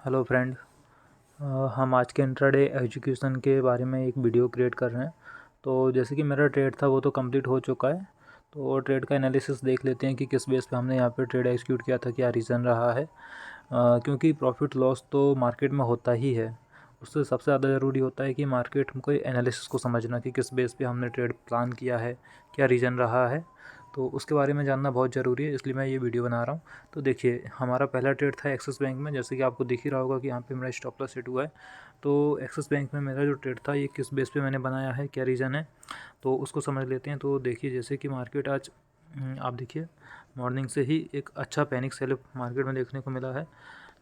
Hello friend. हम आज के इंट्राडे एजुकेशन के बारे में एक वीडियो क्रिएट कर रहे हैं। तो जैसे कि मेरा ट्रेड था वो तो कंप्लीट हो चुका है। तो ट्रेड का एनालिसिस देख लेते हैं कि किस बेस पे हमने यहाँ पे ट्रेड एग्जीक्यूट किया था, क्या रीज़न रहा है। क्योंकि प्रॉफिट लॉस तो मार्केट में होता ही है। उससे सबसे ज़्यादा ज़रूरी होता है कि मार्केट को एनालिसिस को समझना कि किस बेस पे हमने ट्रेड प्लान किया है, क्या रीज़न रहा है। तो उसके बारे में जानना बहुत ज़रूरी है, इसलिए मैं ये वीडियो बना रहा हूँ। तो देखिए, हमारा पहला ट्रेड था एक्सिस बैंक में। जैसे कि आपको दिख ही रहा होगा कि यहाँ पे मेरा स्टॉप लॉस सेट हुआ है। तो एक्सिस बैंक में मेरा जो ट्रेड था ये किस बेस पे मैंने बनाया है, क्या रीज़न है, तो उसको समझ लेते हैं। तो देखिए, जैसे कि मार्केट आज आप देखिए मॉर्निंग से ही एक अच्छा पैनिक सेल मार्केट में देखने को मिला है।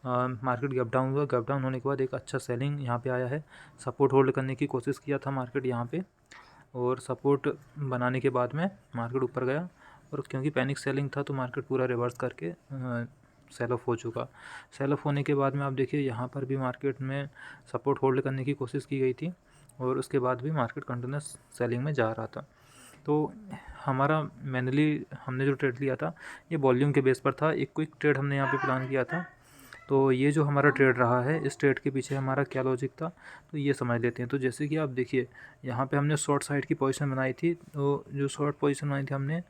मार्केट गैप डाउन हुआ, गैप डाउन होने के बाद एक अच्छा सेलिंग यहाँ पे आया है। सपोर्ट होल्ड करने की कोशिश किया था मार्केट यहाँ पे, और सपोर्ट बनाने के बाद में मार्केट ऊपर गया। और क्योंकि पैनिक सेलिंग था तो मार्केट पूरा रिवर्स करके सेल ऑफ हो चुका। सेल ऑफ होने के बाद में आप देखिए यहाँ पर भी मार्केट में सपोर्ट होल्ड करने की कोशिश की गई थी, और उसके बाद भी मार्केट कंटिन्यूस सेलिंग में जा रहा था। तो हमारा मैनुअली हमने जो ट्रेड लिया था ये वॉल्यूम के बेस पर था। एक क्विक ट्रेड हमने यहाँ पे प्लान किया था। तो ये जो हमारा ट्रेड रहा है, इस ट्रेड के पीछे हमारा क्या लॉजिक था, तो ये समझ लेते हैं। तो जैसे कि आप देखिए, यहाँ पे हमने शॉर्ट साइड की पोजीशन बनाई थी। तो जो शॉर्ट पोजीशन बनाई थी हमने,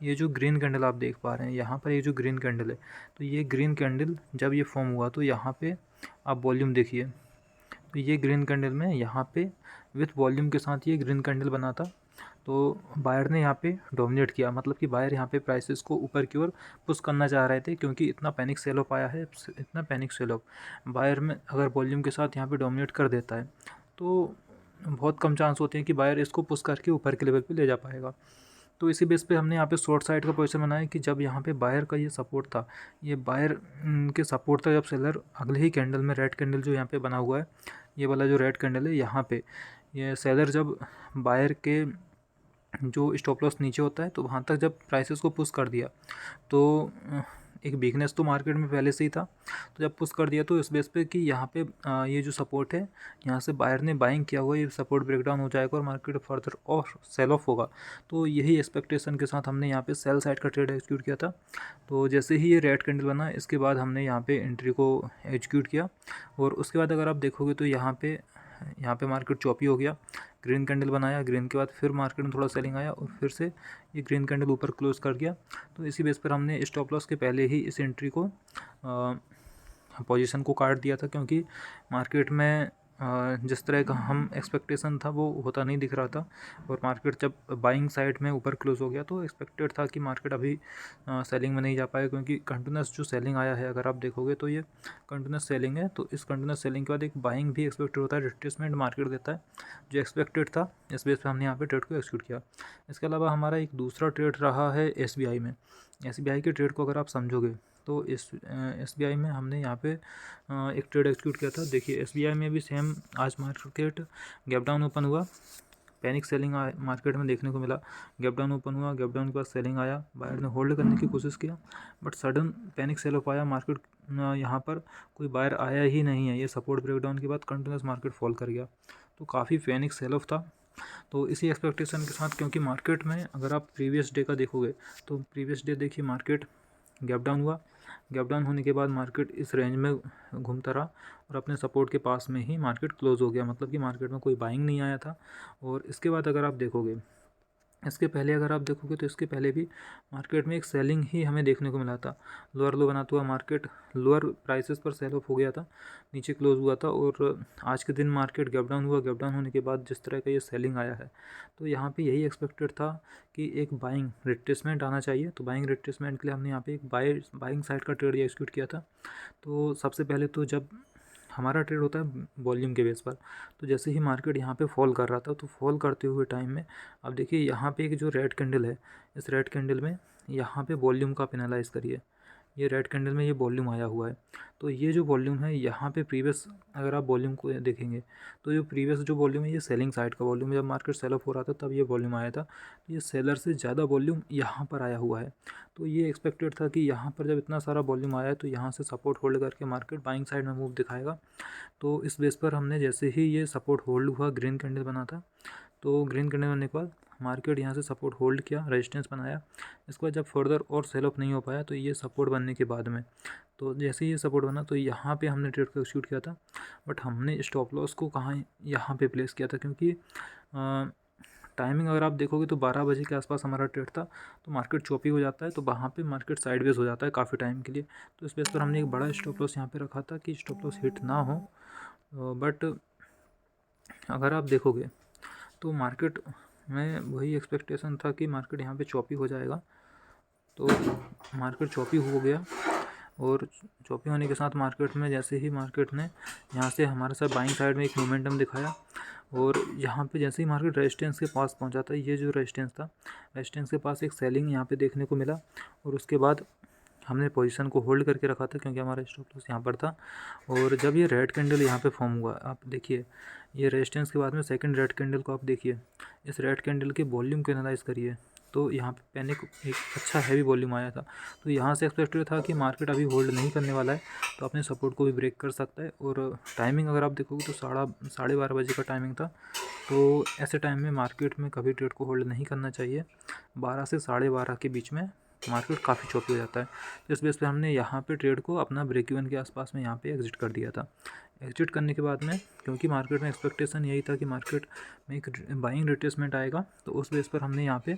ये जो ग्रीन कैंडल आप देख पा रहे हैं यहाँ पर, ये जो ग्रीन कैंडल है, तो ये ग्रीन कैंडल जब ये फॉर्म हुआ तो यहाँ पे आप वॉल्यूम देखिए। तो ये ग्रीन कैंडल में यहाँ पे विथ वॉल्यूम के साथ ये ग्रीन कैंडल बना था। तो बायर ने यहाँ पे डोमिनेट किया, मतलब कि बायर यहाँ पे प्राइसेस को ऊपर की ओर पुश करना चाह रहे थे, क्योंकि इतना पैनिक सेल ऑफ आया है। इतना पैनिक सेल ऑफ बायर में अगर वॉल्यूम के साथ यहाँ पे डोमिनेट कर देता है तो बहुत कम चांस होते हैं कि बायर इसको पुश करके ऊपर के लेवल पे ले जा पाएगा। तो इसी बेस पे हमने यहाँ पे शॉर्ट साइड का पोजीशन बनाया कि जब यहाँ पे बायर का ये सपोर्ट था, ये बायर के सपोर्ट था, जब सेलर अगले ही कैंडल में रेड कैंडल जो यहाँ पे बना हुआ है, ये वाला जो रेड कैंडल है यहाँ पे, ये सेलर जब बायर के जो स्टॉप लॉस नीचे होता है तो वहाँ तक जब प्राइसेस को पुश कर दिया तो एक वीकनेस तो मार्केट में पहले से ही था। तो जब पुश कर दिया तो इस बेस पे कि यहाँ पे ये जो सपोर्ट है, यहाँ से बायर ने बाइंग किया हुआ, ये सपोर्ट ब्रेकडाउन हो जाएगा और मार्केट फर्दर और सेल ऑफ होगा। तो यही एक्सपेक्टेशन के साथ हमने यहाँ पे सेल साइड का ट्रेड एग्जीक्यूट किया था। तो जैसे ही ये रेड कैंडल बना, इसके बाद हमने यहाँ पे एंट्री को एग्जीक्यूट किया। और उसके बाद अगर आप देखोगे तो यहाँ पे मार्केट चॉपी हो गया, ग्रीन कैंडल बनाया, ग्रीन के बाद फिर मार्केट में थोड़ा सेलिंग आया और फिर से ये ग्रीन कैंडल ऊपर क्लोज कर गया। तो इसी बेस पर हमने स्टॉप लॉस के पहले ही इस एंट्री को पोजीशन को काट दिया था, क्योंकि मार्केट में जिस तरह का हम एक्सपेक्टेशन था वो होता नहीं दिख रहा था। और मार्केट जब बाइंग साइड में ऊपर क्लोज हो गया तो एक्सपेक्टेड था कि मार्केट अभी सेलिंग में नहीं जा पाएगा, क्योंकि कंटिन्यूस जो सेलिंग आया है अगर आप देखोगे तो ये कंटिन्यूस सेलिंग है। तो इस कंटिन्यूस सेलिंग के बाद एक बाइंग भी एक्सपेक्टेड होता है, रिट्रेसमेंट मार्केट देता है, जो एक्सपेक्टेड था। इस बेस पे हमने यहाँ पे ट्रेड को एक्सिक्यूट किया। इसके अलावा हमारा एक दूसरा ट्रेड रहा है एसबीआई में। एसबीआई के ट्रेड को अगर आप समझोगे तो इस एसबीआई में हमने यहाँ पे एक ट्रेड एक्सिक्यूट किया था। देखिए, एसबीआई में भी सेम आज मार्केट गैप डाउन ओपन हुआ, पैनिक सेलिंग मार्केट में देखने को मिला। गैप डाउन ओपन हुआ, गैप डाउन के बाद सेलिंग आया, बायर ने होल्ड करने की कोशिश किया, but sudden panic sell off आया। मार्केट यहाँ पर कोई बायर आया ही नहीं है। ये सपोर्ट ब्रेकडाउन के बाद कंटिन्यूस मार्केट फॉल कर गया, तो काफ़ी पैनिक सेल ऑफ था। तो इसी एक्सपेक्टेशन के साथ, क्योंकि मार्केट में अगर आप प्रीवियस डे का देखोगे तो प्रीवियस डे देखिए मार्केट गैप डाउन हुआ। गैप डाउन होने के बाद मार्केट इस रेंज में घूमता रहा और अपने सपोर्ट के पास में ही मार्केट क्लोज हो गया, मतलब कि मार्केट में कोई बाइंग नहीं आया था। और इसके बाद अगर आप देखोगे, इसके पहले अगर आप देखोगे तो इसके पहले भी मार्केट में एक सेलिंग ही हमें देखने को मिला था। लोअर लो बनाता हुआ मार्केट लोअर प्राइसेस पर सेल ऑफ हो गया था, नीचे क्लोज हुआ था। और आज के दिन मार्केट गैप डाउन हुआ। गैप डाउन होने के बाद जिस तरह का ये सेलिंग आया है, तो यहाँ पे यही एक्सपेक्टेड था कि एक बाइंग रिट्रेसमेंट आना चाहिए। तो बाइंग रिट्रेसमेंट के लिए हमने यहाँ पे एक बाइंग साइड का ट्रेड एक्सिक्यूट किया था। तो सबसे पहले तो जब हमारा ट्रेड होता है वॉल्यूम के बेस पर, तो जैसे ही मार्केट यहाँ पे फॉल कर रहा था तो फॉल करते हुए टाइम में अब देखिए यहाँ पे एक जो रेड कैंडल है, इस रेड कैंडल में यहाँ पे वॉल्यूम का आप एनालाइज करिए। ये रेड कैंडल में ये वॉल्यूम आया हुआ है। तो ये जो वॉल्यूम है यहाँ पे प्रीवियस अगर आप वॉल्यूम को देखेंगे तो जो प्रीवियस जो वॉल्यूम है ये सेलिंग साइड का वॉल्यूम है। जब मार्केट सेल ऑफ हो रहा था तब ये वॉल्यूम आया था। तो ये सेलर से ज़्यादा वॉल्यूम यहाँ पर आया हुआ है। तो ये एक्सपेक्टेड था कि यहाँ पर जब इतना सारा वॉल्यूम आया है तो यहाँ से सपोर्ट होल्ड करके मार्केट बाइंग साइड में मूव दिखाएगा। तो इस बेस पर हमने जैसे ही ये सपोर्ट होल्ड हुआ, ग्रीन कैंडल बना था, तो ग्रीन कैंडल बनने के बाद मार्केट यहाँ से सपोर्ट होल्ड किया, रेजिस्टेंस बनाया। इसके बाद जब फर्दर और सेल ऑफ नहीं हो पाया तो ये सपोर्ट बनने के बाद में, तो जैसे ही ये सपोर्ट बना तो यहाँ पे हमने ट्रेड को एक्सिक्यूट किया था। बट हमने स्टॉप लॉस को कहाँ, यहाँ पे प्लेस किया था, क्योंकि टाइमिंग अगर आप देखोगे तो 12 बजे के आसपास हमारा ट्रेड था। तो मार्केट चॉपी हो जाता है, तो वहाँ पे मार्केट साइडवेज हो जाता है काफ़ी टाइम के लिए। तो इस बेस पर हमने एक बड़ा स्टॉप लॉस यहाँ पे रखा था कि स्टॉप लॉस हिट ना हो। बट अगर आप देखोगे तो मार्केट में वही एक्सपेक्टेशन था कि मार्केट यहाँ पे चॉपी हो जाएगा, तो मार्केट चॉपी हो गया। और चॉपी होने के साथ मार्केट में जैसे ही मार्केट ने यहाँ से हमारे साथ बाइंग साइड में एक मोमेंटम दिखाया, और यहाँ पे जैसे ही मार्केट रेजिस्टेंस के पास पहुँचा था, ये जो रेजिस्टेंस था, रेजिस्टेंस के पास एक सेलिंग यहाँ पे देखने को मिला। और उसके बाद हमने पोजीशन को होल्ड करके रखा था, क्योंकि हमारा स्टॉप लॉस यहाँ पर था। और जब ये रेड कैंडल यहाँ पे फॉर्म हुआ, आप देखिए ये रेजिस्टेंस के बाद में सेकंड रेड कैंडल को आप देखिए, इस रेड कैंडल के वॉल्यूम को एनालाइज करिए, तो यहाँ पे पैनिक एक अच्छा हैवी वॉल्यूम आया था। तो यहाँ से एक्सपेक्टेड था कि मार्केट अभी होल्ड नहीं करने वाला है, तो अपने सपोर्ट को भी ब्रेक कर सकता है। और टाइमिंग अगर आप देखोगे तो 12:30 बजे का टाइमिंग था। तो ऐसे टाइम में मार्केट में कभी ट्रेड को होल्ड नहीं करना चाहिए। 12 से 12:30 के बीच में मार्केट काफ़ी चौपी हो जाता है। तो इस बेस पे हमने यहाँ पे ट्रेड को अपना ब्रेक इवन के आसपास में यहाँ पे एग्जिट कर दिया था। एग्जिट करने के बाद में, क्योंकि मार्केट में एक्सपेक्टेशन यही था कि मार्केट में एक बाइंग रिट्रेसमेंट आएगा, तो उस बेस पर हमने यहाँ पे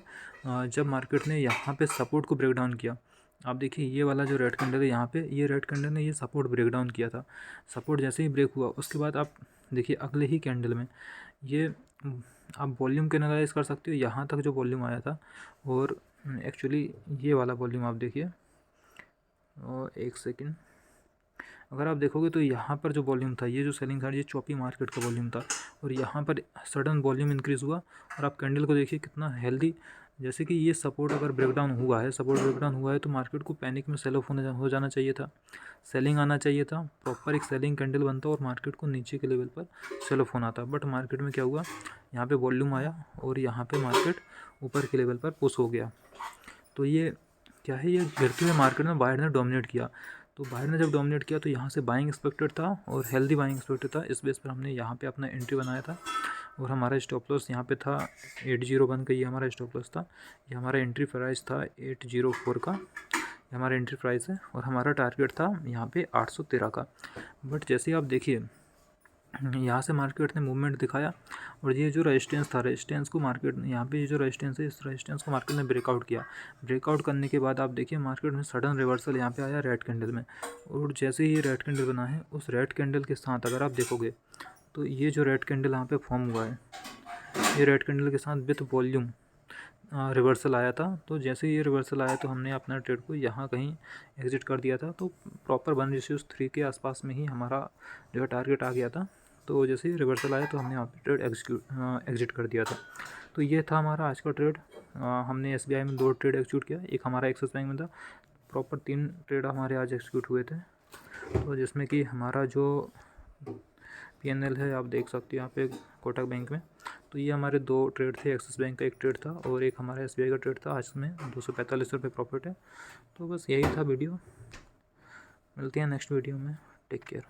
जब मार्केट ने यहाँ पे सपोर्ट को ब्रेक डाउन किया, आप देखिए ये वाला जो रेड कैंडल है यहाँ पे, ये रेड कैंडल ने ये सपोर्ट ब्रेक डाउन किया था। सपोर्ट जैसे ही ब्रेक हुआ उसके बाद आप देखिए अगले ही कैंडल में ये आप वॉल्यूम को एनालाइज कर सकते हो, यहाँ तक जो वॉल्यूम आया था। और एक्चुअली ये वाला वॉल्यूम आप देखिए, और एक सेकंड, अगर आप देखोगे तो यहाँ पर जो वॉल्यूम था, ये जो सेलिंग था, ये चॉपी मार्केट का वॉल्यूम था। और यहाँ पर सडन वॉल्यूम इंक्रीज़ हुआ, और आप कैंडल को देखिए कितना हेल्दी, जैसे कि ये सपोर्ट अगर ब्रेकडाउन हुआ है, सपोर्ट ब्रेकडाउन हुआ है तो मार्केट को पैनिक में सेल ऑफ हो जाना चाहिए था, सेलिंग आना चाहिए था, प्रॉपर एक सेलिंग कैंडल बनता और मार्केट को नीचे के लेवल पर सेल ऑफ होना था। बट मार्केट में क्या हुआ, यहाँ पे वॉल्यूम आया और यहाँ पे मार्केट ऊपर के लेवल पर पुश हो गया। तो ये क्या है, ये गिरते हुए मार्केट में बायर ने डोमिनेट किया। तो बायर ने जब डोमिनेट किया तो यहाँ से बाइंग एक्सपेक्टेड था और हेल्दी बाइंग एक्सपेक्टेड था। इस बेस पर हमने यहाँ पे अपना एंट्री बनाया था, और हमारा स्टॉप लॉस यहाँ पे था 801 का, ये हमारा स्टॉप लॉस था। ये हमारा एंट्री प्राइस था 804 का, ये हमारा एंट्री प्राइस है। और हमारा टारगेट था यहाँ पे 813 का। बट जैसे आप देखिए यहाँ से मार्केट ने मूवमेंट दिखाया, और ये जो रेजिस्टेंस था, रेजिस्टेंस को मार्केट ने यहाँ पे, ये जो रेजिस्टेंस है, इस रेजिस्टेंस को मार्केट ने ब्रेकआउट किया। ब्रेकआउट करने के बाद आप देखिए मार्केट में सडन रिवर्सल यहाँ पे आया रेड कैंडल में। और जैसे ही ये रेड कैंडल बना है, उस रेड कैंडल के साथ अगर आप देखोगे तो ये जो रेड कैंडल यहाँ पे फॉर्म हुआ है, ये रेड कैंडल के साथ विथ वॉल्यूम रिवर्सल आया था। तो जैसे ही ये रिवर्सल आया तो हमने अपना ट्रेड को यहाँ कहीं एग्जिट कर दिया था। तो प्रॉपर 1:3 के आसपास में ही हमारा जो है टारगेट आ गया था। तो जैसे ही रिवर्सल आया तो हमने यहाँ पे ट्रेड एग्जिट कर दिया था। तो ये था हमारा आज का ट्रेड। हमने SBI में 2 ट्रेड एग्जीक्यूट किया, एक हमारा एक्सिस बैंक में था। प्रॉपर 3 ट्रेड हमारे आज एग्जीक्यूट हुए थे। तो जिसमें कि हमारा जो PNL है आप देख सकते हो यहाँ पे कोटक बैंक में। तो ये हमारे 2 ट्रेड थे, एक्सिस बैंक का एक ट्रेड था और एक हमारा SBI का ट्रेड था। आज में 245 रुपये प्रॉफिट है। तो बस यही था वीडियो, मिलते हैं नेक्स्ट वीडियो में, टेक केयर।